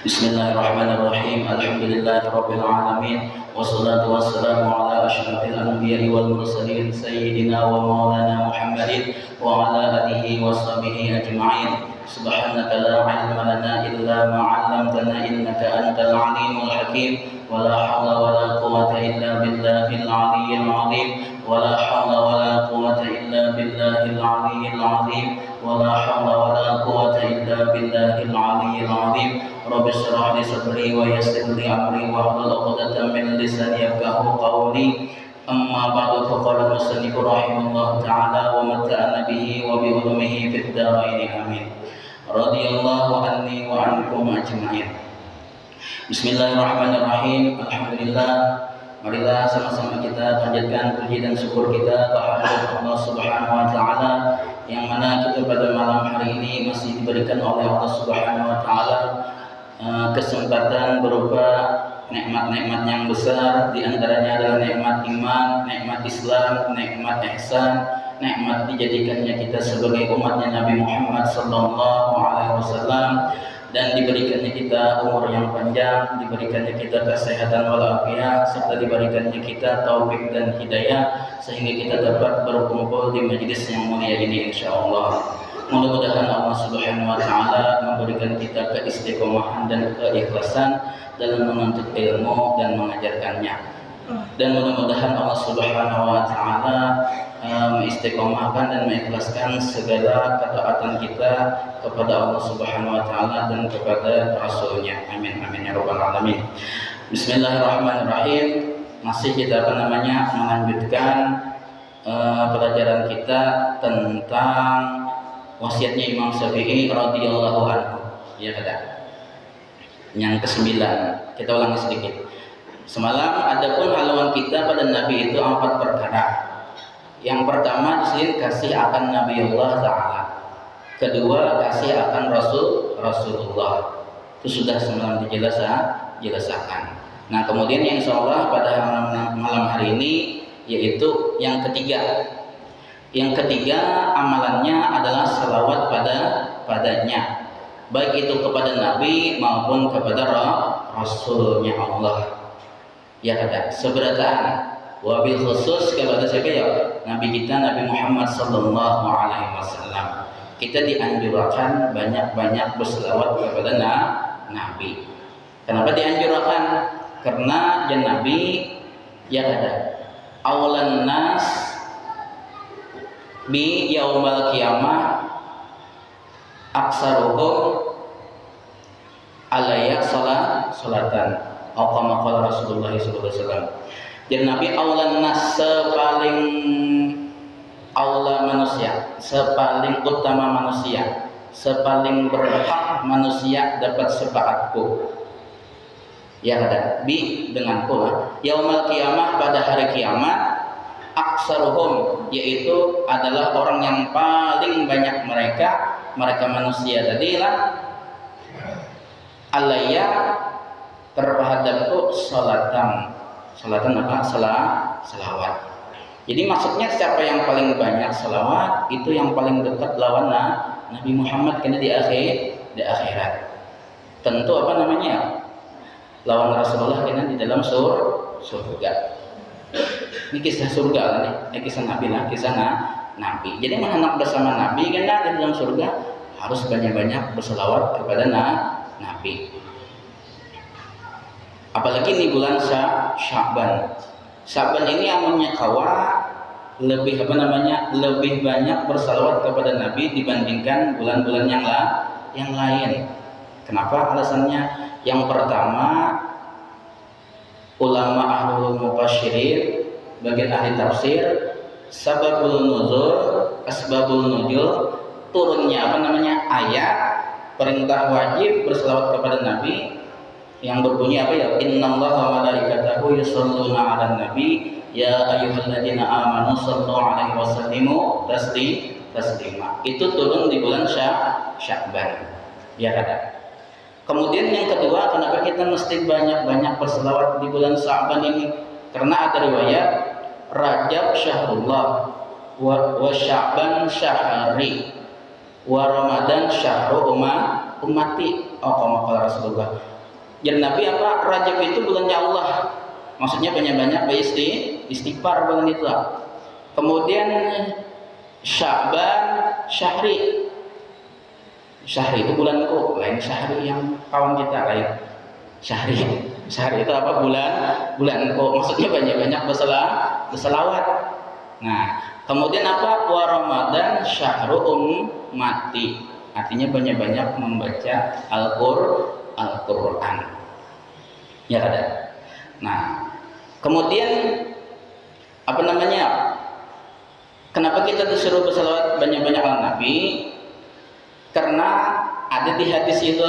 Bismillahirrahmanirrahim. Alhamdulillahirabbil alamin. Wassalatu wassalamu ala asyrafil anbiya'i wal mursalin sayyidina wa maulana Muhammadin wa ala alihi washabihi ajma'in. Subhanaka la ilma lana illa ma 'allamtana innaka antal alimul hakim. Wa la haula wa la quwwata illa billahil aliyyil 'azim. Wa la haula wa la quwwata illa billahil aliyyil 'azim. Wa la haula wa la quwwata illa billahil aliyyil 'azim. Rabbi shrah li sadri wa yassir li amri wahlul 'uqdatam min lisani yafqahu qawli. Amma ba'du, faqala al-musannif rahimahullah ta'ala wa mata'ana bihi wa bi ulumihi fid dharain amin. Radhiyallahu anni wa ankum ajma'in. Bismillahirrahmanirrahim. Alhamdulillah, marilah sama-sama kita panjatkan puji dan syukur kita kehadirat Allah Subhanahu wa taala, yang mana kita pada malam hari ini masih diberikan oleh Allah Subhanahu wa taala kesempatan berupa nikmat-nikmat yang besar. Di antaranya adalah nikmat iman, nikmat Islam, nikmat ihsan, nikmat dijadikannya kita sebagai umatnya Nabi Muhammad sallallahu alaihi wasallam, dan diberikannya kita umur yang panjang, diberikannya kita kesehatan walafiat, serta diberikannya kita taufik dan hidayah sehingga kita dapat berkumpul di majlis yang mulia ini insyaallah. Mudah-mudahan Allah Subhanahu wa taala memberikan kita keistiqomahan dan keikhlasan dalam menuntut ilmu dan mengajarkannya. Dan mudah-mudahan Allah Subhanahu wa taala mengistiqomahkan dan mengikhlaskan segala ketaatan kita kepada Allah Subhanahu wa taala dan kepada Rasulnya. Amin amin ya rabbal alamin. Bismillahirrahmanirrahim. Masih kita melanjutkan pelajaran kita tentang wasiatnya Imam Syafi'i radhiyallahu anhu, ya kada? Yang ke-9. Kita ulangi sedikit. Semalam adapun haluan kita pada Nabi itu 4 perkara. Yang pertama di sini kasih akan Nabi Allah taala. Kedua kasih akan Rasulullah. Itu sudah semalam dijelaskan. Nah, kemudian yang insyaallah pada malam hari ini yaitu yang ketiga. Yang ketiga amalannya adalah salawat padanya, baik itu kepada Nabi maupun kepada Rasulnya Allah. Ya kada, seberataan. Wabil khusus kepada siapa ya? Nabi kita Nabi Muhammad sallallahu alaihi wasallam. Kita dianjurkan banyak-banyak berselawat kepada Nabi. Kenapa dianjurkan? Karena ya Nabi ya kada, awalan nas bi yaumal qiyamah aksaruhum alayya salatan atau kama qala Rasulullah sallallahu alaihi wasallam. Jadi Nabi aulan nas, sepaling aula manusia, sepaling utama manusia, sepaling berhak manusia dapat syafaatku. Ya ada bi denganku yaumal qiyamah, pada hari kiamat, aksaruhum yaitu adalah orang yang paling banyak mereka manusia tadilah alayya terhadapku salatan apa? Salawat. Jadi maksudnya siapa yang paling banyak salawat itu yang paling dekat lawan Nabi Muhammad kena di akhirat. Tentu apa namanya? Lawan Rasulullah kena di dalam surga. Ini kisah surga nih, ini kisah Nabi kisah Nabi. Jadi menghendak bersama Nabi kena di dalam surga harus banyak-banyak berselawat kepada Nabi. Apalagi di bulan Sya'ban. Sya'ban ini amunnya kawa lebih lebih banyak bersalawat kepada Nabi dibandingkan bulan-bulan yang lain. Kenapa? Alasannya yang pertama, ulama ahlul mufasyirin, bagian ahli tafsir, asbabul nuzul, turunnya ayat perintah wajib berselawat kepada Nabi yang berbunyi apa ya? Innallaha wa malaikatahu yusholluna 'alan nabi ya ayyuhalladzina amanu shallu 'alaihi wa sallimu taslima. Itu turun di bulan Sya'ban. Ya kada. Kemudian yang kedua, kenapa kita mesti banyak-banyak berselawat di bulan Sya'ban ini? Karena ada riwayat Rajab syahrullah wa Sya'ban syahri. wa Ramadan syahru ummati. Oh, kama Rasulullah. Jadi Nabi apa? Rajab itu bulannya Allah. Maksudnya banyak-banyak istighfar bulan itu. Kemudian Sya'ban syahri. Syahri itu bulanku, lain syahri yang kawan kita lain. Syahri. Syahri itu apa? Bulanku. Maksudnya banyak-banyak berselawat. Nah, kemudian apa? Wa Ramadan syahru ummati. Artinya banyak-banyak membaca Al-Qur'an. Ya ada. Nah, kemudian apa namanya? Kenapa kita disuruh berselawat banyak-banyak ala Nabi? Karena ada di hadis itu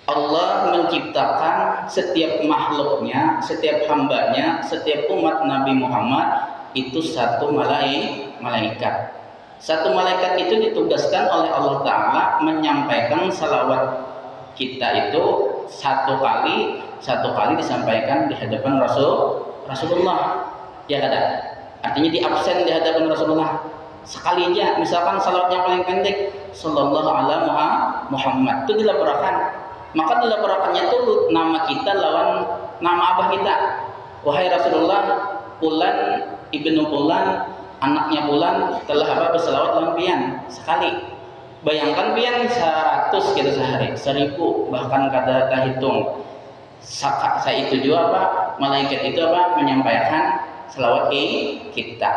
Allah menciptakan setiap makhluknya, setiap hambanya, setiap umat Nabi Muhammad itu satu malaikat. Satu malaikat itu ditugaskan oleh Allah Ta'ala menyampaikan salawat kita itu satu kali disampaikan di hadapan Rasulullah. Ya ada. Artinya di absen di hadapan Rasulullah. Sekali aja, misalkan salawat yang paling pendek, sallallahu alaihi Muhammad, itu dilaporkan. Maka dilaporkannya itu nama kita lawan nama abah kita. Wahai Rasulullah, Fulan ibnu Fulan, anaknya Fulan telah apa berselawat lawan pian sekali. Bayangkan pian 100 kita sehari, 1000 bahkan kada terhitung. Saya itu juga apa? Malaikat itu apa? Menyampaikan selawat kita.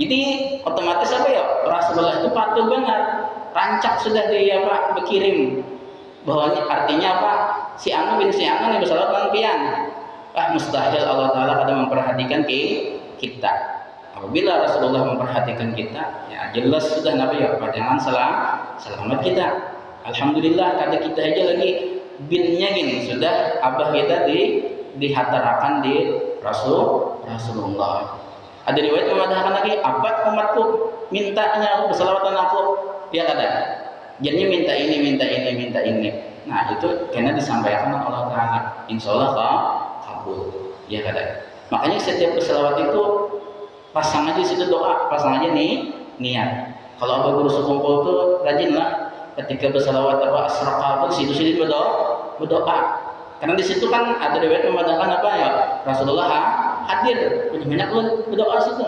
Jadi otomatis apa ya? Rasulullah itu patuh banget. Rancak sudah dia apa? Berkirim. Bahwa artinya apa? Si Anu bin si Anu ini berselawat lawan pian. Mustahil Allah Ta'ala kada memperhatikan kita. Apabila Rasulullah memperhatikan kita, ya jelas sudah Nabi ya jangan selamat kita. Alhamdulillah kada kita aja lagi binnya gini sudah abah kita dihatarakan di Rasulullah. Ada riwayat memadahkan lagi abad umatku mintanya berselawatan aku dia kata. Jadinya minta ini. Nah itu karena disampaikan oleh Allah Ta'ala. Insya Allah kabul. Ya kata. Makanya setiap berselawat itu pasang aja situ doa, pasang aja nih niat. Kalau abah guru sekumpul tuh rajinlah ketika berselawat apa asraqah situ berdoa. Karena di situ kan ada riwayat memadahkan apa ya Rasulullah hadir banyak berdoa situ.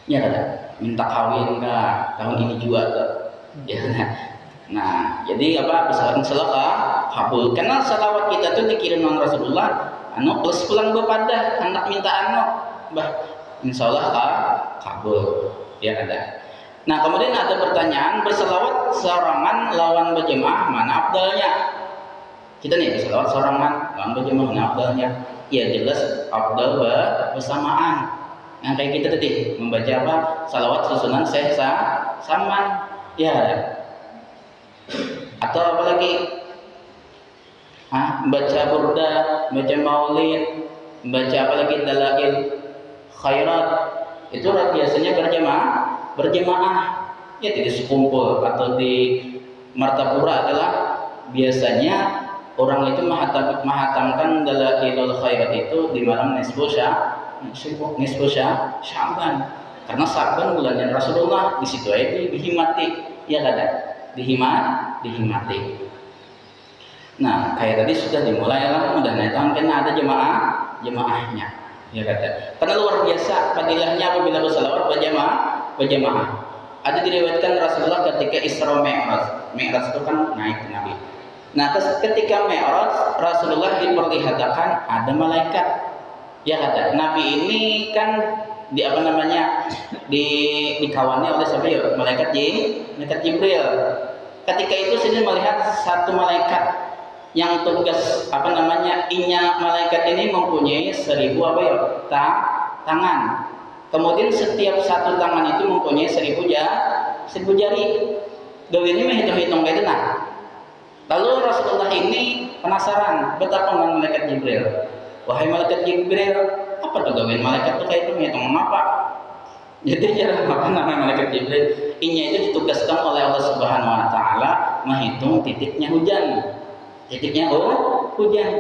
Ya kata. Minta kawin kah tahun ini juga kah? Ya, nah, jadi apa bersalawat kabul. Karena salawat kita tuh dikirim oleh Rasulullah. Plus pulang bepada anak minta insyaallah kabul. Ya ada. Nah kemudian ada pertanyaan berselawat seorangan lawan berjemaah mana afdalnya? Kita nih berselawat seorangan lawan berjemaah mana afdalnya? Ya jelas afdal bersamaan. Yang kayak kita tadi membaca apa? Salawat susunan saman. Ya, atau apalagi baca burda, baca maulid, baca apalagi dalail khairat itu biasanya berjemaah ya tidak sekumpul atau di martapura adalah biasanya orang itu menghatamkan dalailul khairat itu di malam nisfu Sya'ban. Karena Sya'ban bulannya Rasulullah di situ aja dihimati, ya kada? Dihimati. Nah, kayak tadi sudah dimulai lah, mudah-mudahan karena ada jemaahnya, ya kada? Karena luar biasa fadilahnya apabila berselawat berjemaah. Ada diriwayatkan Rasulullah ketika Isra Mi'raj. Mi'raj itu kan naik Nabi. Nah, ketika Mi'raj Rasulullah diperlihatkan ada malaikat. Ya kada? Nabi ini kan dikawani oleh siapa ya? Malaikat Jibril. Ketika itu sini melihat satu malaikat yang tugas inya malaikat ini mempunyai 1000 tangan. Kemudian setiap satu tangan itu mempunyai 1000 jari. Ini mah hitung-hitung kayak nah. Lalu Rasulullah ini penasaran betapa dengan malaikat Jibril. Wahai malaikat Jibril, apa tuh gawean malaikat tuh kayak itu ngitung apa? Jadi cara malaikat Jibril inya itu ditugaskan oleh Allah Subhanahu wa taala menghitung titiknya hujan. Hujan.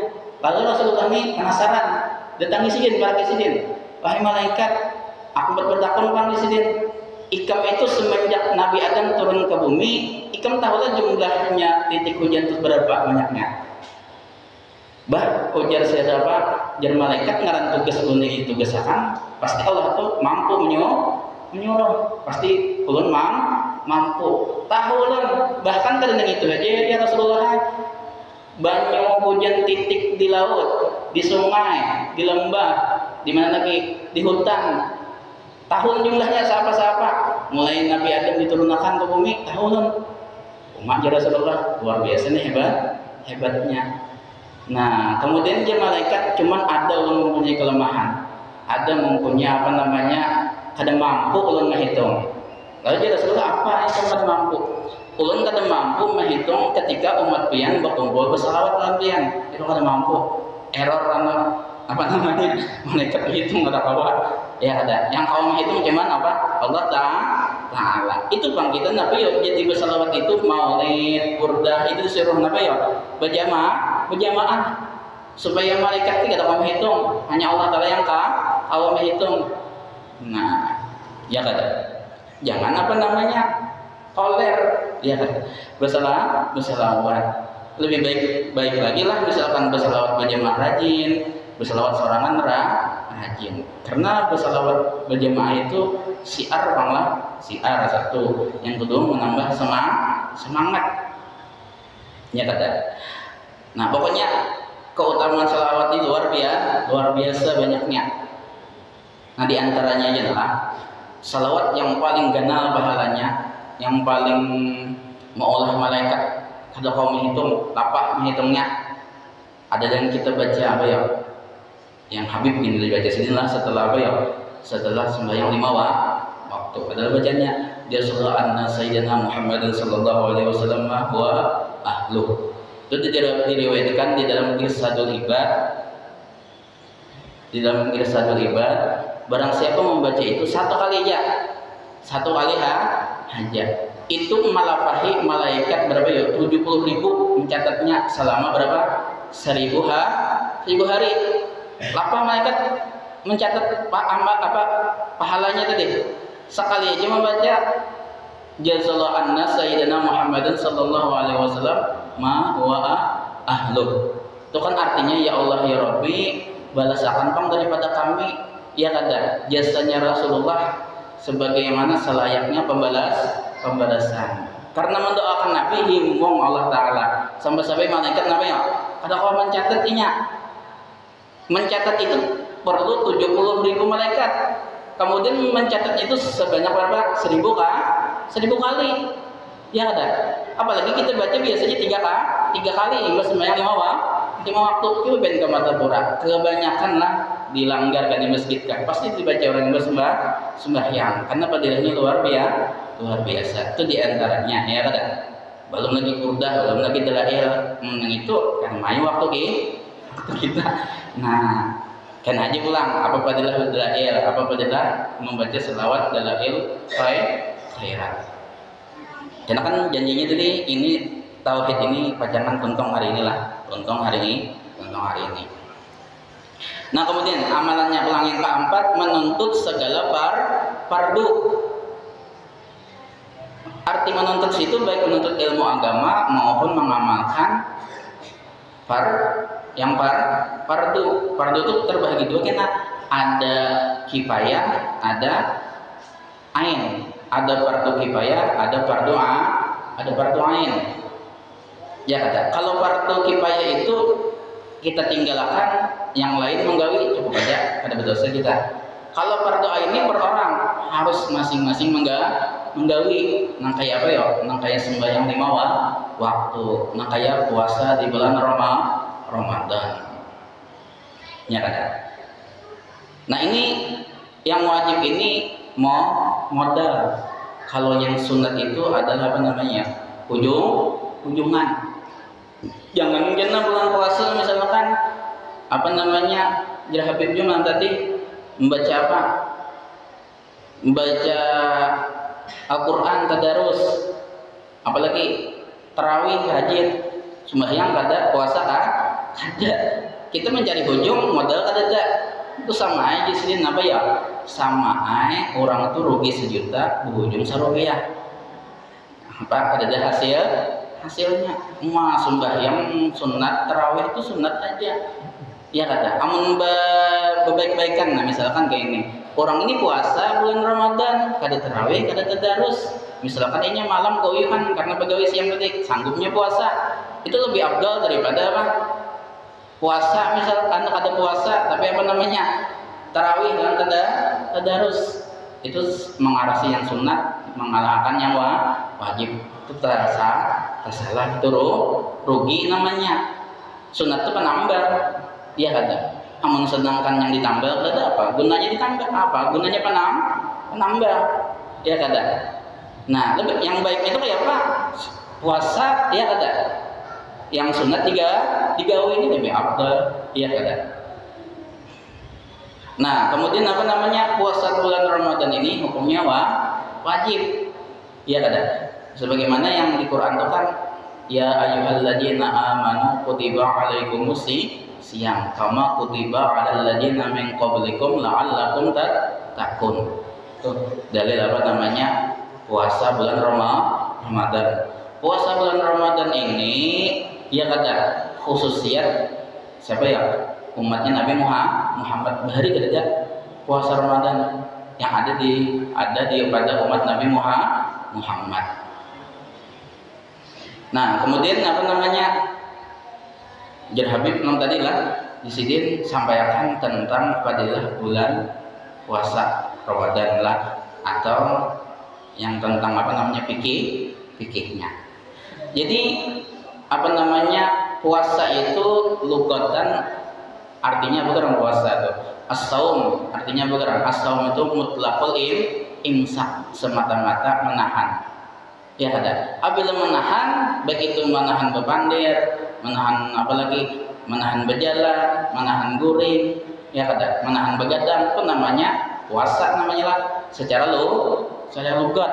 Lalu Rasulullah ini penasaran, datangi sidin, wahai malaikat, aku bertakon kan di sidin. Ikam itu semenjak Nabi Adam turun ke bumi, ikam tahulah jumlahnya titik hujan itu berapa banyaknya. Bah, ujar siapa? Jar malaikat ngaran tugas unik tugas akan pasti Allah tuh mampu menyuruh. Pasti ulun mampu. Tahulah bahkan kadang itu aja ya Rasulullah. Banyu hujan titik di laut, di sungai, di lembah, di mana lagi di hutan. Tahun jumlahnya siapa? Mulai Nabi Adam diturunkan ke bumi, tahun. Umat Rasulullah luar biasa nih hebatnya. Nah, kemudian dia malaikat cuman ada ulun mempunyai kelemahan, ada mempunyai kadang mampu ulun menghitung. Lalu dia Rasulullah apa yang kadang mampu? Ulun kadang mampu menghitung ketika umat pian berkumpul berselawat dalam pian, itu kadang mampu. Error malaikat menghitung ada apa? Ya ada. Yang kau menghitung cuman apa? Allah Ta'ala. Itu bangkitan Nabi ya jadi berselawat itu maulid, burdah itu disuruh Nabi ya berjamaah supaya malaikat tidak dapat menghitung, hanya Allah Ta'ala yang kau menghitung. Nah, ya kata. Jangan toler, ya kan? Berselawat. Lebih baik lagi lah misalkan berselawat berjamaah rajin, berselawat sorangan rajin. Karena berselawat berjamaah itu siar satu, yang kedua menambah semangat. Ya kata. Nah, pokoknya keutamaan selawat ini luar biasa banyaknya. Nah, di antaranya adalah salawat yang paling ganal pahalanya, yang paling mengolah malaikat kalau kau menghitungnya ada yang kita baca apa ya, yang Habib ini dibaca sinilah setelah sembahyang 5 waktu adalah bacanya dia sallallahu anna sayyidina Muhammadin sallallahu alaihi wasallam wa ahluh. Itu diriwayatkan di dalam Irsadul Ibad. Barang siapa membaca itu satu kali aja, itu malapahi malaikat berapa ya? 70.000 mencatatnya selama berapa? 1000 hari. Lapah malaikat mencatat pahalanya tadi. Sekali aja membaca jazallahu anna sayyidina Muhammadin sallallahu alaihi wasallam ma wa ahluh. Itu kan artinya ya Allah ya Rabbi, balas akan daripada kami ya kada jasanya Rasulullah sebagaimana selayaknya pembalasan. Karena mendoakan Nabi himbong Allah Ta'ala sampai malaikat Nabi ya kada kau mencatat itu perlu 70.000 malaikat, kemudian mencatat itu sebanyak berapa? 1000 kali ya ada. Apalagi kita baca biasanya 3 kali sembahyang 5 waktu itu ben ke mata pura kebanyakan lah dilanggarkan di masjid kan pasti dibaca orang yang sembahyang karena fadilahnya luar biasa. Itu diantaranya ya kan. Belum lagi burdah, belum lagi dalail, itu kan main waktu kita. Nah, kan aja ulang apa fadilah dalail, apa fadilah membaca selawat dalail khairat. Karena kan janjinya tadi ini tauhid ini pajangan tuntung hari ini. Nah, kemudian amalannya ulang yang keempat menuntut segala fardu. Arti menuntut itu baik menuntut ilmu agama maupun mengamalkan fardu. Fardu itu terbagi dua karena ada kifayah, ada ain. Ada fardu kifayah, ada fardu ain. Ya kata. Kalau fardu kifayah itu kita tinggalkan, yang lain menggawi cukup aja kada berdosa kita. Kalau fardu ain ini per orang harus masing-masing menggawi. Nang kaya apa ya? Nang kaya sembahyang 5 waktu, nang kaya puasa di bulan Ramadan. Ya kata. Nah, ini yang wajib ini modal. Kalau yang sunat itu adalah ujungan. Jangan bulan puasa misalkan Jira Habib Juman tadi membaca Al-Quran tadarus, apalagi tarawih rajin, sembahyang kada, puasa kada. Kita mencari ujung modal kada. Itu sama aja sih apa ya? Sama aja orang itu rugi 1 juta, berujung 1 rupiah. Apa ada hasilnya? Emak sembahyang sunat tarawih itu sunat aja. Ya kata, amun berbaik-baikan. Nah misalkan kayak ini, orang ini puasa bulan Ramadan, kada tarawih, kada tadarus. Misalkan ini malam koyuhan karena pegawai siang tadi sanggupnya puasa, itu lebih afdal daripada apa? Puasa misalkan kada puasa tapi apa namanya tarawih dan tadarus, itu mengarasi yang sunat mengalahkan yang wajib. Itu tersalah itu rugi namanya. Sunat itu penambah, dia kata. Amun sedangkan yang ditambah ada apa gunanya? Ditambah apa gunanya? Penambah, dia kata. Nah lebih yang baiknya itu kayak apa? Puasa, dia kata. Yang sunat digawe ini lebih afdal, dia kata. Nah kemudian apa namanya, puasa bulan Ramadan ini hukumnya wajib, ya kata. Sebagaimana yang di Quran itu kan, ya ayyuhalladzina amanu kutiba alaikumus siyam kama kutiba alal ladzina min qablikum la'allakum tattaqun. Tuh dalil apa namanya, puasa bulan Ramadan. Puasa bulan Ramadan ini, ya kata, khususiat siapa ya? Umatnya Nabi Muhammad. Bahari kada puasa Ramadan yang ada di pada umat Nabi Muhammad. Nah kemudian apa namanya, Jar Habib tadi lah di sini sampaikan tentang fadilah bulan puasa Ramadan lah, atau yang tentang apa namanya fikihnya. Jadi apa namanya, puasa itu lugatan artinya bukan puasa itu. As-saum artinya bukan. As-saum itu mutlaqul imsak, semata-mata menahan. Ya ada. Apabila menahan, baik itu menahan bepandir, menahan apalagi, menahan berjalan, menahan guring, ya ada, menahan begadang, itu namanya puasa namanya lah secara lugat.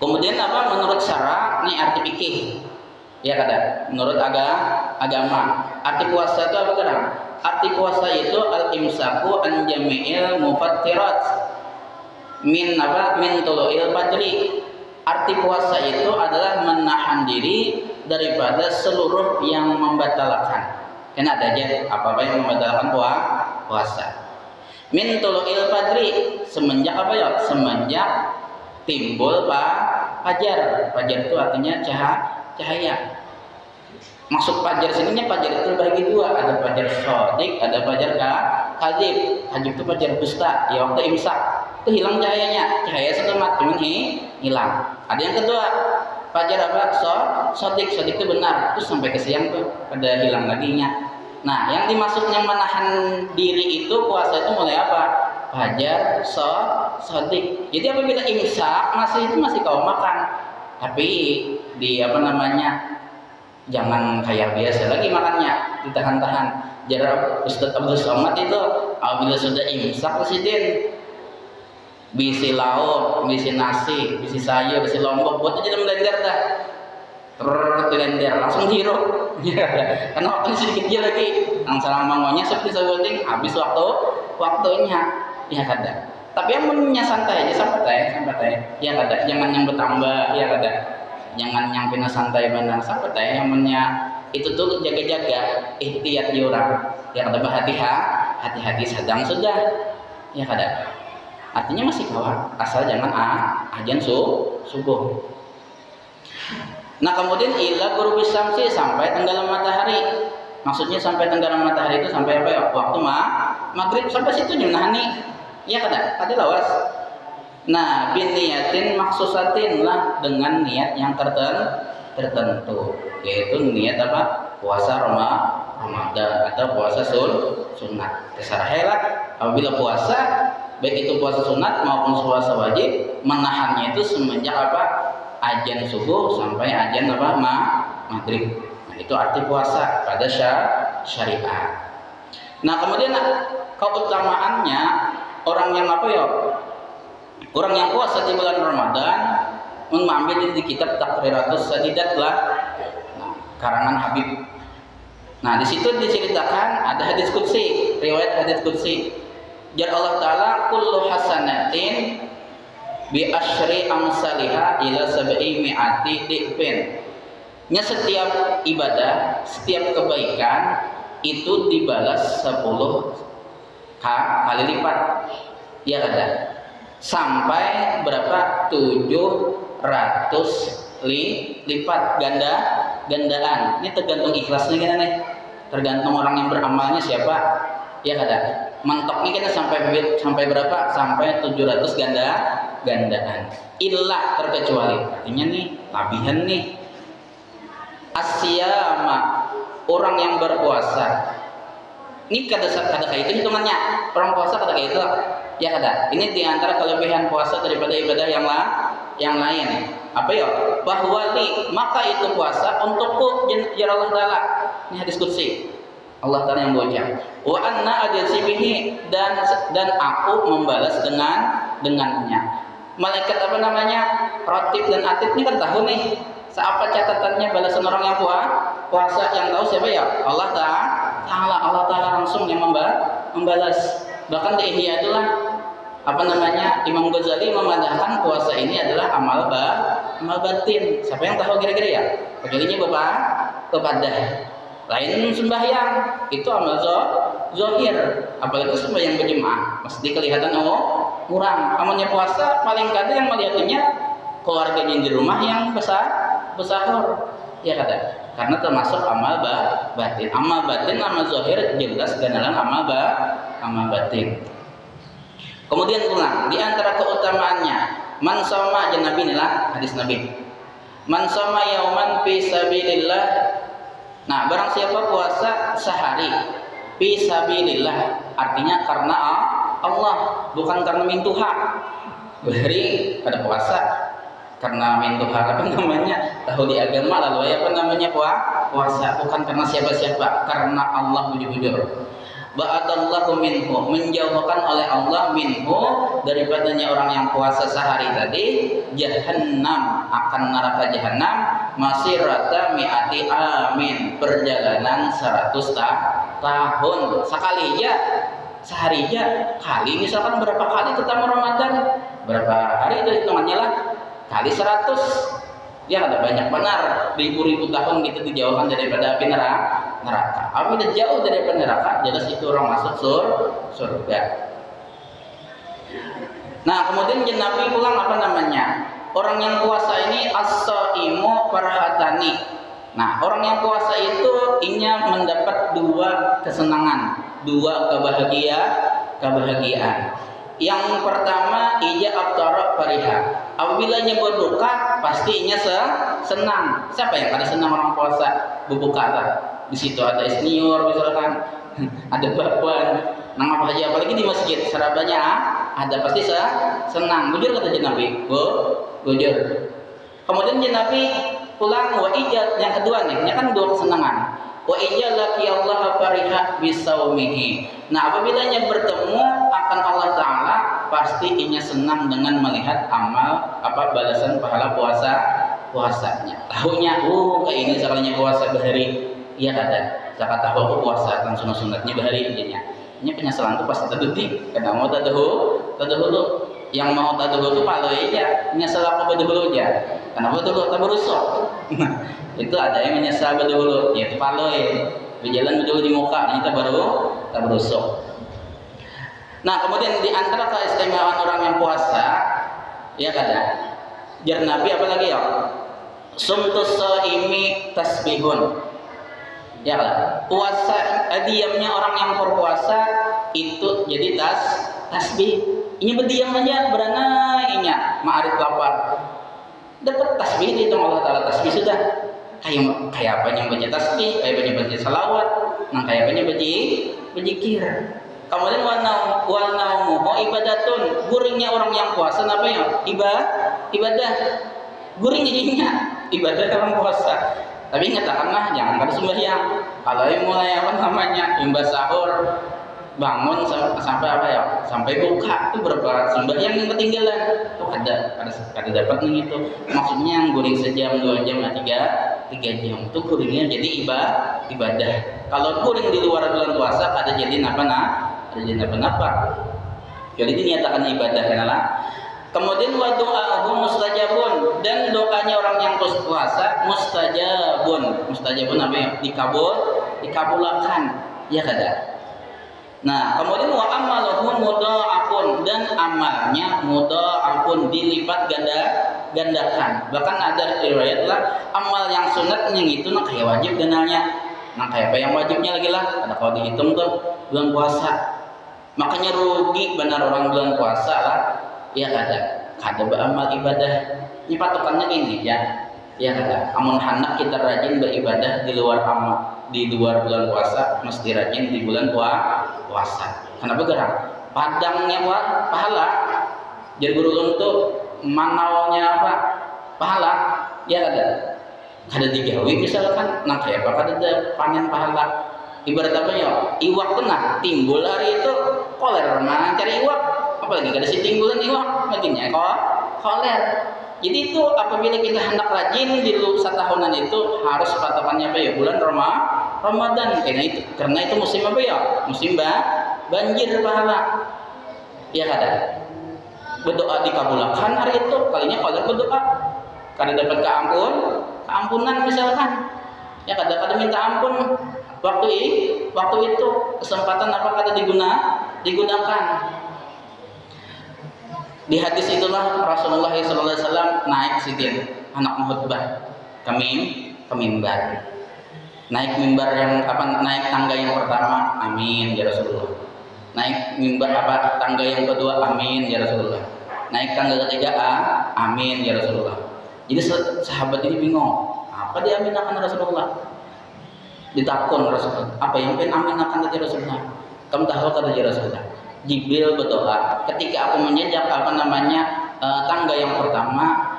Kemudian apa menurut syara, ini arti fikih. Ya kada, menurut agama, arti puasa itu apa kada? Arti puasa itu al-imsaku an jami'il mufattirat min tulu'il fajri. Arti puasa itu adalah menahan diri daripada seluruh yang membatalkan. Kan ada aja apa yang membatalkan puasa. Min tulu'il fajri, semenjak apa ya? Semenjak timbul fajar. Fajar itu artinya cahaya. Maksud fajar sininya, fajar itu terbagi dua, ada fajar shadiq, ada fajar kadzib. Kadzib itu fajar dusta, ya waktu imsak itu hilang cahayanya, cahaya setengah cuman hilang. Ada yang kedua, fajar apa? Shadiq itu benar, terus sampai ke siang tuh pada hilang laginya. Nah yang dimaksudnya menahan diri itu puasa itu mulai apa? Fajar shadiq. Jadi apabila imsak masih kau makan, tapi di apa namanya, jangan kayak biasa lagi makannya, ditahan-tahan. Jarak Ustadz Abdul Somad itu apabila sudah imsak presiden, bisi lauk, bisi nasi, bisi sayur, bisi lombok, buat aja melender dah, terlender langsung hirup. Karena waktunya sedikit aja lagi, yang salah bangunnya seperti sebuting habis waktunya, ya kada. Tapi yang punya santai aja, santai, ya kada. Jangan yang bertambah, ya kada. Jangan yang kena santai benar, santai. Yang punya itu tuh jaga-jaga, ihtiyat di orang. Ya kada, hati-hati sedang sudah, ya kada. Artinya masih kawan, asal jangan ajan subuh. Nah kemudian ila ghurubi syamsi, sampai tenggelam matahari. Maksudnya sampai tenggelam matahari itu sampai apa ya? Waktu maghrib, sampai situ nyunahani. Ya kada lawas. Nah bin niyatin maksusatin lah, dengan niat yang tertentu, yaitu niat apa? Puasa Ramadan atau puasa sunat. Terserah. Apabila puasa, baik itu puasa sunat maupun puasa wajib, menahannya itu semenjak apa? Azan subuh sampai azan apa? Maghrib. Nah itu arti puasa pada syariat. Nah kemudian keutamaannya, orang yang apa ya? Orang yang puasa di bulan Ramadan mengambil di kitab Taqriratus Sadidat lah, nah, karangan Habib Nah, di situ diceritakan ada hadis qudsi, riwayat hadis qudsi. Jar Allah Ta'ala kullu hasanatin bi asyri amsalihha ila sab'i mi'ati di'fin. Nya setiap ibadah, setiap kebaikan itu dibalas 10 kali lipat. Ya kada? Sampai berapa? 700 lipat gandaan. Ini tergantung ikhlasnya kan nih. Tergantung orang yang beramalnya siapa. Ya kada? Mentoknya kita sampai berapa? Sampai 700 gandaan. Illa terkecuali. Artinya nih, labihan nih. Asyama, orang yang berpuasa. Ini kada kayak itu hitungannya. Orang puasa kada kayak itu. Ya kada? Ini diantara kelebihan puasa daripada ibadah yang lain. Apa ya? Bahwa maka itu puasa untukku ya Allah Ta'ala. Ini hadis qudsi. Allah Ta'ala yang bocah. Wa anna ajzibihi dan aku membalas dengannya. Malaikat apa namanya? Ratib dan Atid ini kan tahu nih. Apa catatannya balasan orang yang puasa, yang tahu siapa ya? Allah Ta'ala langsung yang membalas. Bahkan di Ihya itulah apa namanya, Imam Ghazali memandangkan puasa ini adalah amal batin. Siapa yang tahu kira-kira ya? Kecualinya Bapak kepada lain sembahyang itu amal zahir, apalagi sembahyang berjemaah mesti kelihatan kurang. Amalnya puasa paling kada yang melihatnya keluarganya di rumah yang besahur, ya kada? Karena termasuk amal batin. Amal batin, amal zahir jelas ganalan amal batin. Kemudian pulang di antara keutamaannya, man sama aja Nabi inilah hadis Nabi. Man sama yauman fi sabilillah. Nah, barang siapa puasa sehari fi sabilillah, artinya karena Allah, bukan karena mintuha. Beri pada puasa karena mintuha apa namanya? Tahu di agama lalu apa namanya puasa, bukan karena siapa-siapa, karena Allah bujur-bujur. Ba'adallahu minhu, menjauhkan oleh Allah minhu daripadanya orang yang puasa sehari tadi, jahannam, akan neraka jahannam, masirata mi'ati amin, perjalanan 100 tahun. Sekali aja, sehari aja, kali misalkan berapa kali ketemu Ramadan, berapa hari itu hitungannya lah, kali 100. Ya ada banyak benar, ribu-ribu tahun kita dijauhkan daripada api neraka. Api udah jauh daripada neraka, jelas itu orang masuk surga. Nah, kemudian Nabi pulang apa namanya? Orang yang puasa ini as-shaimu farhatani. Nah, orang yang puasa itu inya mendapat 2 kesenangan, 2 kebahagiaan. Yang pertama, ija aftara fariha. Apabila nya berbuka, pasti nya senang. Siapa yang kada senang orang puasa berbuka? Di situ ada senior misalkan, ada baban, nang apa aja, apalagi di masjid serabanya ada, pasti senang. Bujur kata Nabi, bujur. Kemudian Nabi pulang wa ijat, yang kedua nih, kan 2 kesenangan. Wa ijallaki Allah fariha bisaumihi. Nah, apabila nya bertemu akan Allah Ta'ala, pasti inya senang dengan melihat amal balasan pahala puasanya. Tahunya kayak ini sekalinya puasa bahari, iya kada. Zakat tahu aku puasa kan sunatnya bahari inya. Ini penyesalan tuh pasti terdetik. Karena mau tadahulu. Yang mau tadahulu tuh palu aja, menyesal aku berdahulu aja. Kenapa dulu tabarusuk? Itu ada yang menyesal berdahulu, yaitu palu ya. Berjalan dulu di muka, kita baru tabarusuk. Nah, kemudian di antara keistimewaan orang yang puasa, ya kada, jar Nabi apa lagi ya? Sumtus shaimi tasbihun. Ya kada, puasa diamnya orang yang berpuasa itu jadi tasbih. Ini berdiam aja, beranainya ma'arif lapar. Dapat tasbih itu Allah Ta'ala, tasbih sudah. Kayak apa yang baca tasbih, kayak apa yang baca salawat, kayak apa yang baca berzikir. Kemudian wal naumuhu ibadatun, guringnya orang yang puasa apa ya? Ibadah. Guring jadinya ibadah orang puasa. Tapi katakanlah jangan pada sembahyang. Kalau yang mulai apa namanya? Imbas sahur, bangun sampai apa ya? Sampai buka itu berapa sembahyang yang ketinggalan? Tuh ada dapat nih itu. Maksudnya yang guring sejam, 2 jam, 3 3 jam itu kuringnya jadi ibadah. Kalau kuring di luar bulan puasa kada jadi napa. Jadi dinyatakan ibadah lah. Kemudian wa du'a'uhu mustajabun, dan doanya orang yang puasa mustajabun. Mustajabun apa ya? Dikabulkan. Ya kada. Nah, kemudian wa amaluhu mudha'afun, dan amalnya mudha'afun, dilipat gandakan. Bahkan ada riwayat lah amal yang sunat yang itu nak kayak wajib ganalnya. Nah, kayak apa yang wajibnya lagi lah. Ada kalau dihitung tuh bulan puasa. Makanya rugi benar orang bulan puasa lah. Ya kada beramal ibadah. Ini patokannya ini ya. Ya kada. Amun hendak kita rajin beribadah di luar bulan puasa, mesti rajin di bulan puasa. Kenapa gerak? Padangnya pahala. Jadi guru untuk manaunya apa? Pahala. Ya kada. Kada digawi misalkan, nah kayak apa kada panen pahala. Ibarat apa ya? Iwak kena timbul hari itu koler mana cari iwak, apalagi kada si timbulan iwak baginya koler. Jadi itu apabila kita hendak rajin di setahunan itu harus patokannya apa ya? Bulan Ramadan. Karena itu musim apa ya? Musim banjir pahala. Ya kada. Berdoa dikabulkan hari itu, kalinya koler berdoa. Kada dapat keampunan misalkan. Ya kada minta ampun. Waktu itu kesempatan apa kata digunakan. Di hadis itulah Rasulullah SAW naik sidin anak khutbah ke mimbar. Naik mimbar naik tangga yang pertama, amin ya Rasulullah. Naik mimbar tangga yang kedua, amin ya Rasulullah. Naik tangga ketiga, amin ya Rasulullah. Jadi sahabat ini bingung, apa diaminakan Rasulullah? Ditakun Rasulullah, apa yang pengen aminakan dari Rasulullah? Kamu tahu kata Rasulullah, Jibril berdoa ketika aku menjejak tangga yang pertama,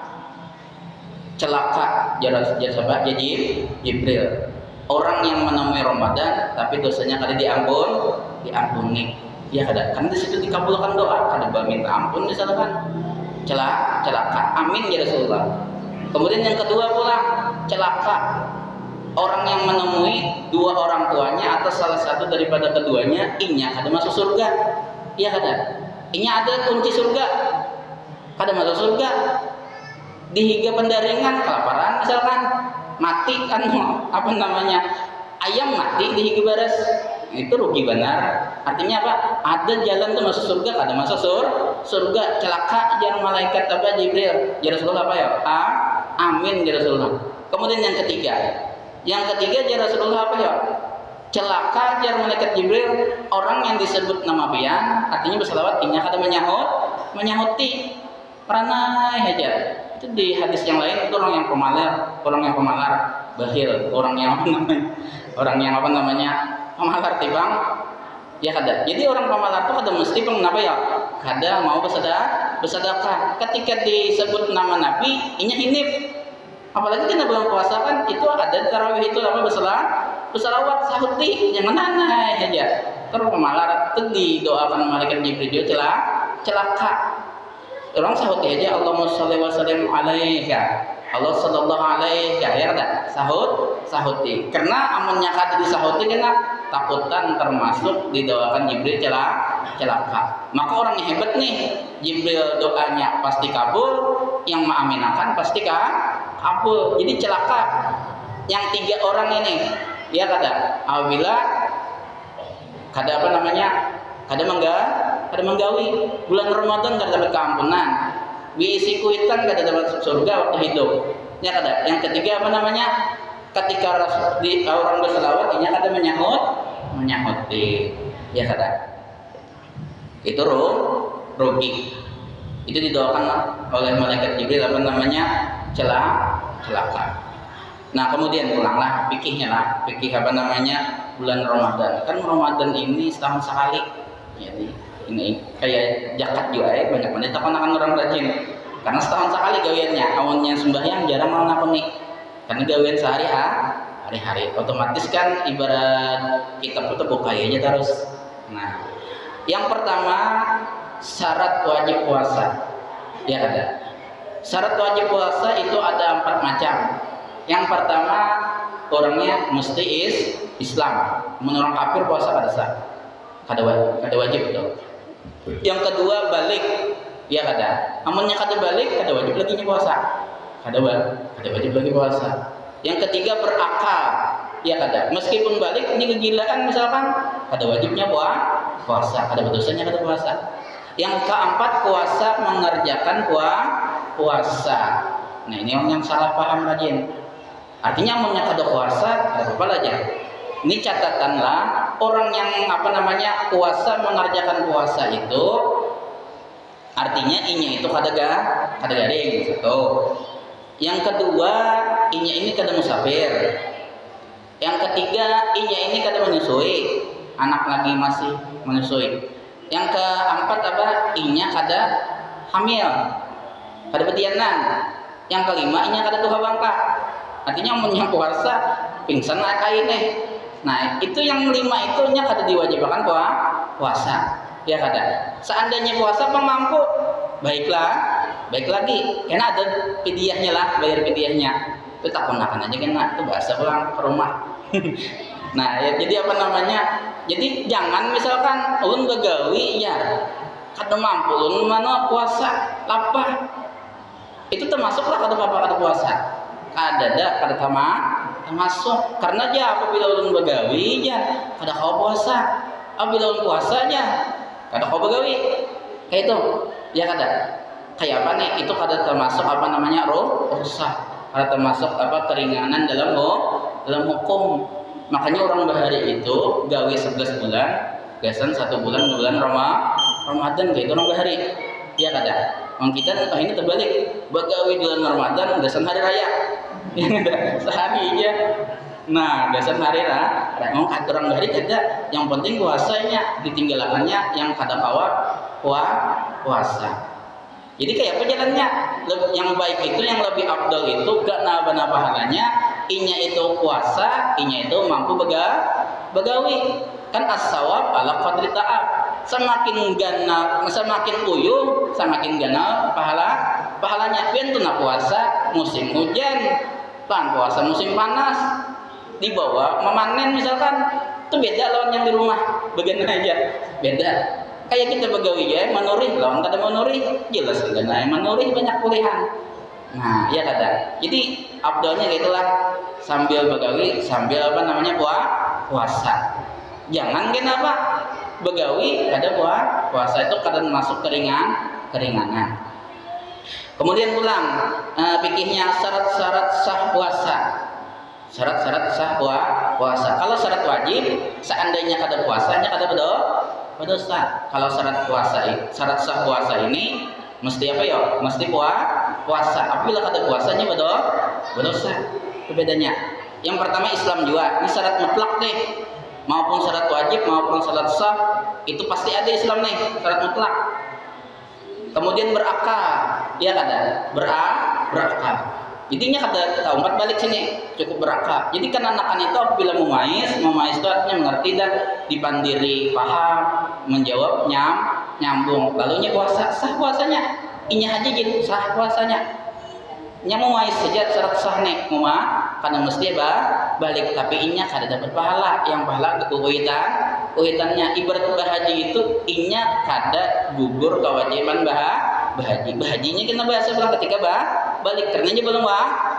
celaka jadi Jibril, orang yang menemui Ramadan tapi dosanya kada diampuni. Ya kada, kan di situ dikabulkan doa, kada minta ampun misalkan, celaka, amin ya Rasulullah. Kemudian yang kedua pula celaka, orang yang menemui dua orang tuanya atau salah satu daripada keduanya, inya kada masuk surga. Iya kada. Inya ada kunci surga, kada masuk surga. Dihiga pendaringan kelaparan misalkan, mati kan ayam mati dihiga baras, itu rugi benar. Artinya apa? Ada jalan tuh masuk surga, kada masuk surga, celaka jangan malaikat apa Jibril. Ya Rasulullah apa ya? Amin ya Rasulullah. Kemudian yang ketiga ya Rasulullah apa ya? Celaka jar malaikat Jibril orang yang disebut nama pian, artinya berselawat inya kada menyahuti peranai aja. Itu di hadis yang lain itu orang yang pemalar, bakhil, orang yang pemalar tibang. Ya kada. Jadi orang pemalar itu kada mesti apa ya? Kada mau bersedekah. Ketika disebut nama Nabi, inya hinip. Apalagi kena bulan puasa kan itu ada tarawih itu apa berselawat sahuti jangan aneh aja. Terus pemalar itu didoakan malaikat Jibril celaka. Orang sahuti aja Allahumma sholli wa sallim alaika. Allah sallallahu alaihi ya kada sahuti. Karena amunnya kata disahuti kena takutan termasuk didoakan Jibril celaka. Maka orang yang hebat nih, Jibril doanya pasti kabul, yang mengaminakan pasti kabul. Jadi celaka yang 3 orang ini, ya kada. Apabila kada kada menggawi bulan Ramadan kada dapat keampunan, diisi kuitan kada dapat surga waktu hidup. Ya kada. Yang ketiga ketika orang berselawat inya kada menyahuti. Ya kada. Itu rugi. Itu didoakan oleh malaikat Jibril celaka. Nah, kemudian pulanglah fikihnya fikih bulan Ramadan. Kan Ramadan ini setahun sekali. Jadi ini kayak zakat juga banyak banget akan orang rajin. Karena setahun sekali gawiannya, awalnya sembahyang jarang mau ngapuni. Karena gawian hari-hari. Otomatis kan ibarat kitab itu buka aja terus. Nah, yang pertama syarat wajib puasa. Ya ada. Syarat wajib puasa itu ada 4 macam. Yang pertama orangnya mesti Islam. Menurut kafir puasa kada sah. Kada wajib betul. Yang kedua balik, ya kada. Amunnya kada balik, kada wajib lagi puasa. Kada wajib lagi puasa. Yang ketiga berakal, ya kada. Meskipun balik ini kegilaan misalkan, kada wajibnya puasa, kada dosanya kada puasa. Yang keempat puasa mengerjakan puasa. Nah ini orang yang salah paham rajin. Artinya amunnya kada puasa, ada apa aja. Ini catatanlah orang yang puasa mengerjakan puasa itu artinya inya itu kada garing satu. Yang kedua inya ini kada musafir. Yang ketiga inya ini kada menyusui, anak lagi masih menyusui. Yang keempat inya kada hamil, kada betianan. Yang kelima inya kada tuha bangka. Artinya amunnya puasa pingsan kain Nah, itu yang 5 itu nya kada diwajibkan puasa. Ya kada. Seandainya puasa mampu, baiklah, baik lagi. Karena ada fidyahnya lah, bayar fidyahnya. Itu tak gunakan aja kena, itu bahasa pulang ke rumah. Nah, ya, jadi Jadi jangan misalkan ulun begawi ya kada mampu ulun mana puasa lapar. Itu termasuklah kada apa kada puasa. Kada termasuk karena apabila ulun begawi kada kau puasa. Apabila ulun puasanya kada kau begawi. Kayak itu. Ya kada. Kayak apa nih? Itu kada termasuk rukhsah. Kada termasuk keringanan dalam hukum. Makanya orang bahari itu gawe 11 bulan, gasan 1 bulan Ramadan kayak itu orang bahari. Ya kada. Orang kita ini terbalik. Begawe bulan Ramadan gasan hari raya. Sehari aja. Nah, gasan hari raya. Orang bahari kada. Yang penting puasanya ditinggalkannya yang kada kawa puasa. Jadi kayak apa jalannya? Yang baik itu yang lebih afdal itu gak nambah pahalanya. Inya itu puasa, inya itu mampu begawi. Kan as-sawab ala qadri ta'ab. Semakin ganal, semakin uyuh, semakin ganal pahalanya. Pian tuna puasa musim hujan, pan puasa musim panas. Di bawah memanen misalkan, itu beda lawan yang di rumah. Bagian aja beda. Kayak kita begawi ya, manurih lawan kada manurih, jelas enggak manurih banyak pilihan. Nah, ya kada. Jadi abdalnya gitulah sambil begawi, sambil puasa. Jangan kenapa begawi kada puasa itu kada masuk keringanan. Kemudian pulang fikihnya syarat-syarat sah puasa. Syarat-syarat sah puasa. Kalau syarat wajib, seandainya kada puasanya kada berdosa. Kalau syarat sah puasa ini mesti mesti puasa. Apabila kada puasanya berdosa. Itu bedanya. Yang pertama Islam juga. Ini syarat mutlak deh. Maupun syarat wajib maupun syarat sah itu pasti ada Islam nih, syarat mutlak. Kemudian berakal. Ya kada? Berakal. Jadinya kada umat balik sini, cukup berakal. Jadi kan anak-anak itu apabila memais itu artinya mengerti dan dipandiri, paham, menjawab nyambung. Lalunya puasa, sah puasanya. Inya aja jadi sah puasanya. Nya memais saja syarat sah nih, karena mesti balik tapi inya kada dapat pahala. Yang pahala uhitannya ibarat bahaji itu inya kada gugur kewajiban bahaji. Bahajinya kena bahasa bilang ketika balik karena belum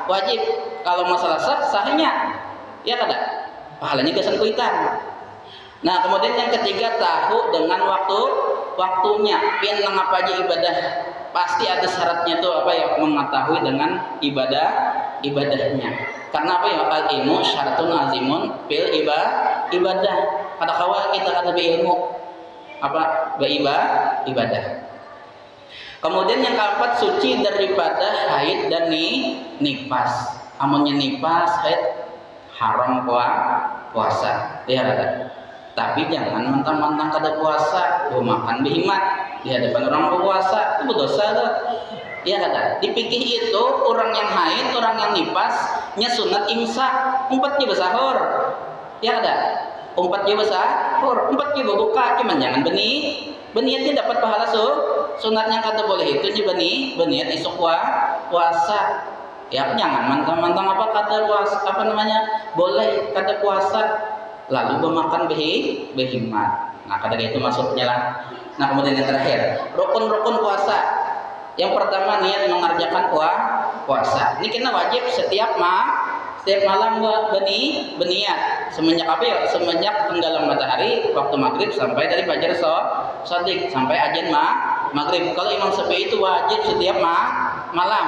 wajib. Kalau masalah sahnya ya kada pahalanya gasan kuitan. Nah, kemudian yang ketiga tahu dengan waktunya. Pian apa aja ibadah pasti ada syaratnya tuh mengetahui dengan ibadahnya. Karena al-ilmu syaratun azimun fil ibadah. Kada kawa kita kada berilmu ibadah. Kemudian yang keempat suci daripada haid dan nifas. Amunnya nifas, haid haram puasa. Ya kada. Tapi jangan mentang-mentang kada puasa, makan behimat di hadapan orang berpuasa, itu berdosa tuh. Ya kada. Dipikir itu orang yang haid, orang yang nifasnya sunat imsak, 4 jam sahur. Ya kada. 4 jam sahur, 4 jam buka, cuman jangan beniatnya dapat pahala sunatnya kada boleh itu nya beniat isuk puasa. Ya jangan mentang-mentang apa kata puasa apa namanya boleh kata puasa lalu memakan behimat. Nah kata itu maksudnya lah. Nah kemudian yang terakhir rukun-rukun puasa. Yang pertama niat mengerjakan puasa. Ini kena wajib setiap malam berniat semenjak apa ya? Semenjak tenggelam matahari waktu maghrib sampai dari fajar shadiq sampai azan maghrib. Kalau Imam Syafi'i itu wajib setiap malam.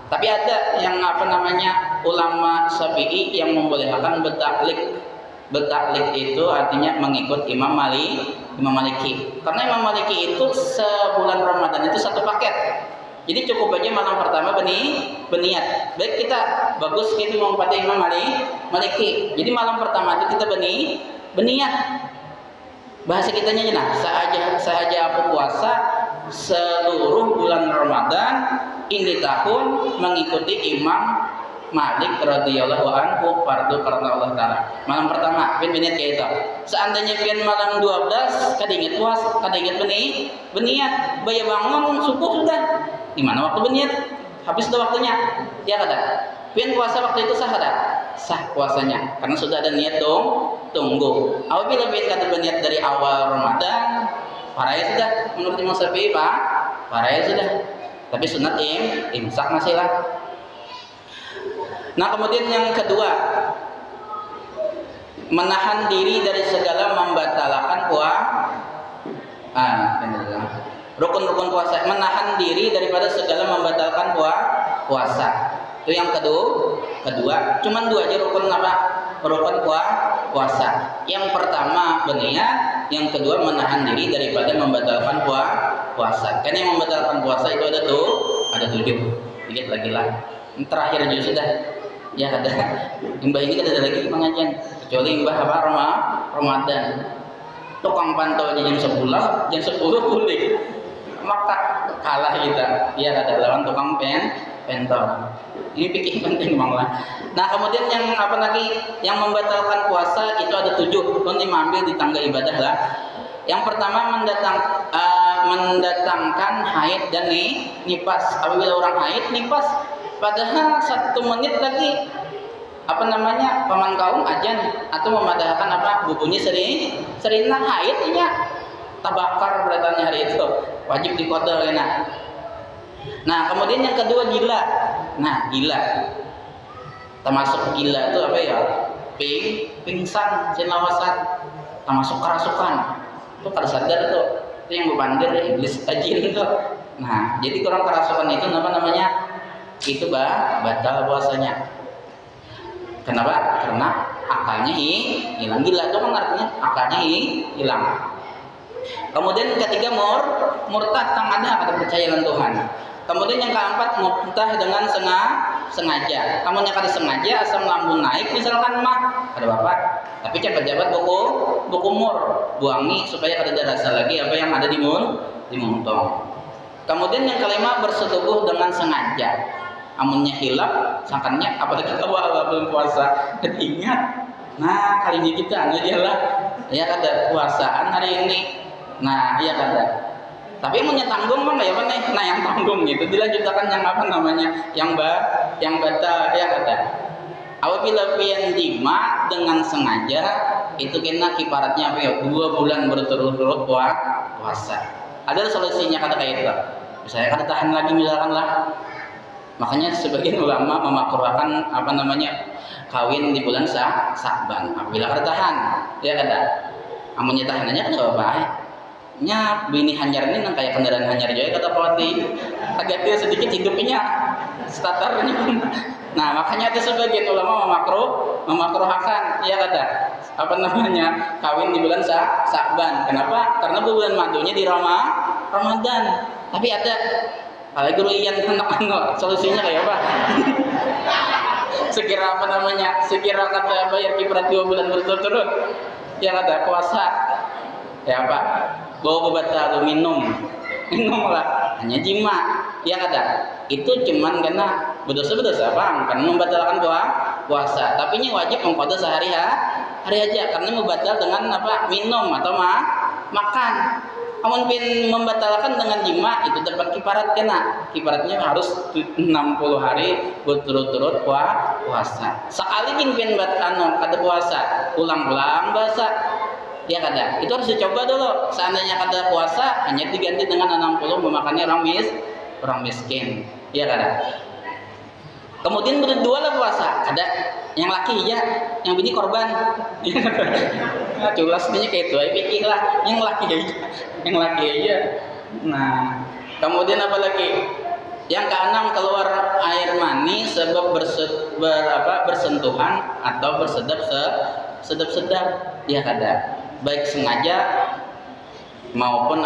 Tapi ada yang apa namanya ulama Syafi'i yang membolehkan bertaklid. Bertaklid itu artinya mengikut Imam Maliki. Karena Imam Maliki itu sebulan Ramadan itu satu paket. Jadi cukup aja malam pertama berniat. Baik kita bagus gitu mau pada Imam Maliki. Jadi malam pertama itu kita berniat. Bahasa kitanya nah, sahaja aku puasa seluruh bulan Ramadan ini tahun mengikuti Imam Malik radhiyallahu anhu fardu karena Allah taala. Malam pertama berniat kayak itu. Seandainya pian malam 12 kada ingat puas, kada ingat berniat, baya bangun subuh sudah. Di mana waktu berniat? Habis sudah waktunya. Ya kada. Pian puasa waktu itu sah kada? Sah puasanya karena sudah ada niat tunggu. Apabila pian kata berniat dari awal Ramadan, paraya sudah menurut Imam Syafi'i paraya sudah. Tapi sunat imsak masih lah. Nah kemudian yang kedua menahan diri dari segala membatalkan rukun-rukun puasa, menahan diri daripada segala membatalkan puasa. Itu yang kedua. Cuman dua aja rukun apa? Rukun puasa. Yang pertama berniat, yang kedua menahan diri daripada membatalkan puasa. Karena yang membatalkan puasa itu ada 7. Lihat lagi lah. Yang terakhir juga sudah. Ya ada. Imbah ini kan ada lagi pengajian. Kecuali imbah apa Ramadan. Tukang pantau jam 10 boleh. Maka kalah kita. Ya ada lawan tukang pentol. Ini pikir penting lah. Nah kemudian yang apa lagi? Yang membatalkan puasa itu ada 7. Nanti ambil di tangga ibadah lah. Yang pertama mendatangkan haid dan nifas. Apabila orang haid nifas, padahal 1 menit lagi apa namanya paman kaum ajan atau memadahkan apa bubunya serina haidnya tabakar beratanya hari itu wajib dikodok enak. Nah kemudian yang kedua gila. Nah gila termasuk gila itu apa ya pingsan sinawasan termasuk kerasukan itu kada sadar tuh itu yang bebandir iblis ajin tuh. Nah jadi kurang kerasukan itu namanya itu batal puasanya. Kenapa? Karena akalnya hilang. Gila itu kan artinya akalnya hilang. Kemudian ketiga murtad tang ada percaya dengan Tuhan. Kemudian yang keempat murtad dengan sengaja. Kamu nyakar sengaja asam lambung naik misalkan mah ada bapak. Tapi cepat-cepat buku mur buangi supaya kada ada rasa lagi apa yang ada di muntong. Kemudian yang kelima bersetubuh dengan sengaja. Amunnya hilap, sangkannya apalagi awal belum puasa dan ingat. Nah kali ini kita lah ya kada puasaan hari ini. Nah iya kada. Tapi amunnya tanggung mah ya mana? Nah yang tanggung itu dilanjutkan yang apa namanya? Yang batal ya kada. Apabila pian jima dengan sengaja itu kena kiparatnya apa ya 2 bulan berturut-turut puasa. Ada solusinya kata kayak itu. Saya kada tahan lagi misalkan lah. Makanya sebagian ulama memakruhkan apa namanya kawin di bulan Sa'ban. Apabila kada tahan, ya kada. Amunnya tahanannya kada apa-apa. Nya bini hanyar ini nang kayak kendaraan hanyar juga kata pawati. Agak dia sedikit hidupnya starternya. Nah, makanya ada sebagian ulama memakruhkan ya kada. Apa namanya? Kawin di bulan Sa'ban. Kenapa? Karena bulan madunya di Ramadan. Tapi ada kalau guru Ian anak-anak solusinya kayak apa? Sekira apa namanya? Sekira kata bayar kiprat 2 bulan berturut-turut. Ya kata puasa. Ya apa? Bawa obat atau minum lah. Hanya jima. Ya kata. Itu cuman karena berdosa bang. Karena membatalkan puasa. Tapi ini wajib mengqada hari aja. Karena membatal dengan apa? Minum atau makan. Amun pin membatalkan dengan jima itu dapat kiparat kena. Kiparatnya harus 60 hari berturut-turut puasa. Sekali pin kada puasa, ulang-ulang puasa. Ya kada. Itu harus dicoba dulu. Seandainya kada puasa hanya diganti dengan 60 memakannya orang miskin. Ya kada. Kemudian berdua lah puasa. Ada yang laki ya, yang bini korban. Nah, culas ini kayak itu, pikir lah. Yang laki aja. Nah, kemudian apa lagi? Yang keenam keluar air mani sebab bersentuhan atau sedap-sedap. Ya kada. Baik sengaja maupun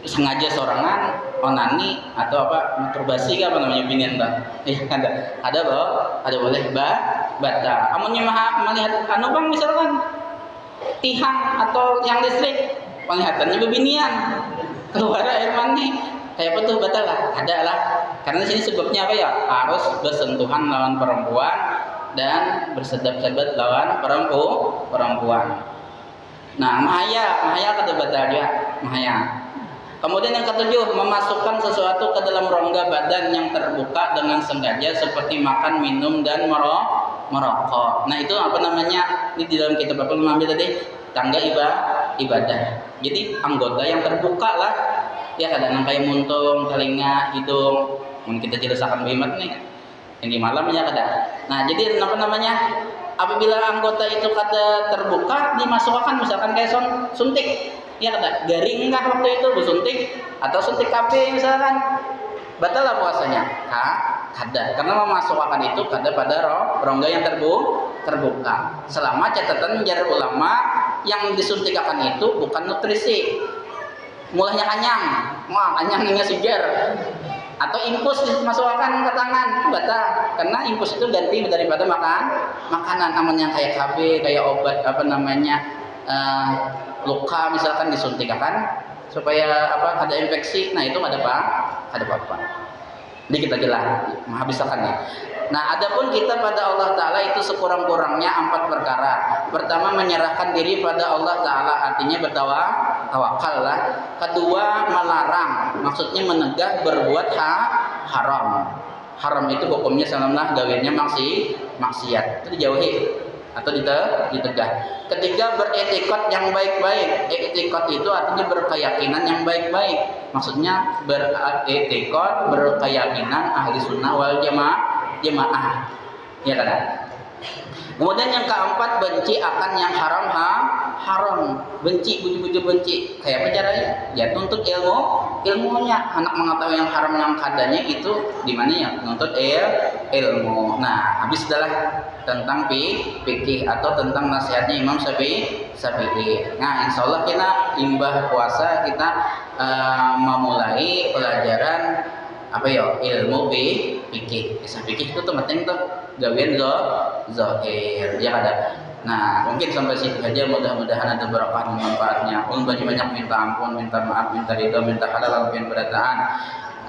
sengaja sorangan, onani atau masturbasi binian iya ada boleh batal. Amunnya melihat bang misalkan tihang atau yang listrik penglihatannya bebinian keluar air mani kayak apa tuh batal lah, ada lah, karena sini sebabnya harus bersentuhan lawan perempuan dan bersedap-sedap lawan perempuan. Nah mahaya kata batal dia mahaya. Kemudian yang ketujuh, memasukkan sesuatu ke dalam rongga badan yang terbuka dengan sengaja seperti makan, minum, dan merokok. Nah itu ini di dalam kitab apa mengambil tadi? Tangga ibadah. Jadi anggota yang terbuka lah. Ya kadang kayak muntung, telinga, hidung. Mungkin kita jelaskan bimat nih. Yang di malam ya kadang. Nah jadi apabila anggota itu kada terbuka dimasukkan misalkan kayak suntik. Ya kada garing enggak waktu itu bersuntik atau suntik KB misalkan batal lah puasanya kada karena memasukkan itu kada pada rongga yang terbuka selama catatan jar ulama yang disuntikan itu bukan nutrisi mulanya kanyangnya sigar atau infus dimasukkan ke tangan batal karena infus itu ganti daripada makanan namanya kayak KB kayak obat luka misalkan disuntikan supaya ada infeksi, nah itu ada apa? Ini kita jelas menghabiskan nih. Nah, adapun kita pada Allah Taala itu sekurang-kurangnya 4 perkara. Pertama menyerahkan diri pada Allah Taala, artinya bertawakal lah. Kedua melarang, maksudnya menegah berbuat haram. Haram itu hukumnya salamlah gawirnya maksiat, itu dijauhi atau ditegah. Ketiga beretikad yang baik-baik. Etikad itu artinya berkeyakinan yang baik-baik. Maksudnya beretikad berkeyakinan ahli sunnah wal jamaah. Ya kan? Kemudian yang keempat benci akan yang haram. Benci, buju-buju benci. Kayak apa caranya? Ya tuntut ilmunya. Anak mengetahui yang haram yang kadanya itu di mana ya? Nuntut ilmu. Nah, habis adalah tentang fikih atau tentang nasihatnya Imam Syafi'i. Nah, insya Allah kita imbah puasa kita memulai pelajaran ilmu fikih. Kisah fikih itu tuh penting tuh gawian zahir ya ada. Nah, mungkin sampai situ aja, mudah-mudahan ada berkah dan manfaatnya. Banyak minta ampun, minta maaf, minta ridho, minta halal, alfian berataan.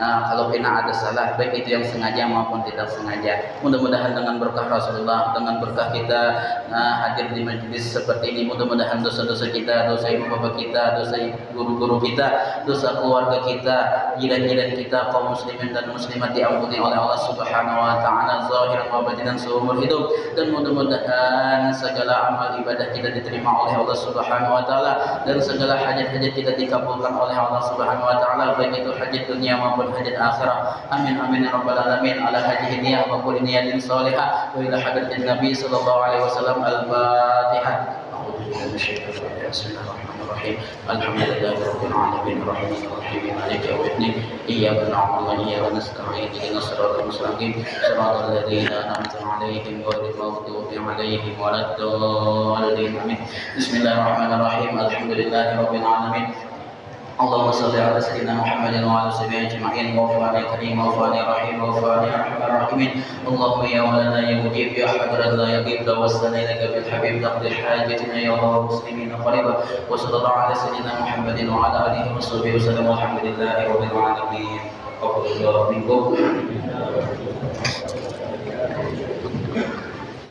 Kalau pernah ada salah, baik itu yang sengaja maupun tidak sengaja. Mudah-mudahan dengan berkah Rasulullah, dengan berkah kita hadir di majlis seperti ini, mudah-mudahan dosa-dosa kita, dosa ibu bapak kita, dosa guru-guru kita, dosa keluarga kita, jiran-jiran kita, kaum muslimin dan muslimat diampuni oleh Allah Subhanahu wa taala zahiran wa batinan seumur hidup, dan mudah-mudahan segala amal ibadah kita diterima oleh Allah Subhanahu wa taala, dan segala hajat-hajat kita dikabulkan oleh Allah Subhanahu wa taala, baik itu hajat dunia maupun hajat akhirah. Amin amin ya rabbal alamin. Ala hadhihi niyyah wa kulli niyatin salihah wa ila hadratin nabi sallallahu alaihi wasallam. Al-Fatihah. Bismillahirrahmanirrahim. Alhamdulillahi rabbil alamin arrahmanir rahim maliki yaumiddin iyyaka na'budu wa iyyaka nasta'in ihdinas siratal mustaqim siratal ladzina an'amta 'alaihim ghairil maghdubi 'alaihim waladdallin. Amin. Bismillahirrahmanirrahim. Alhamdulillahi rabbil alamin. Allahumma shalli ala sayyidina Muhammadin wa ala sahbihi ajma'in. Ghafurani karim, ghafurani rahim, ghafurani arhamar rahimin. Allahumma ya walana ya mujib ya hadran la yaqib tawassana ilaka bil habib taqdi hajatina ya Allah muslimin qariba. Wa sallallahu ala sayyidina Muhammadin wa ala alihi wa sahbihi wasallam. Alhamdulillahi rabbil alamin. Qabul minkum.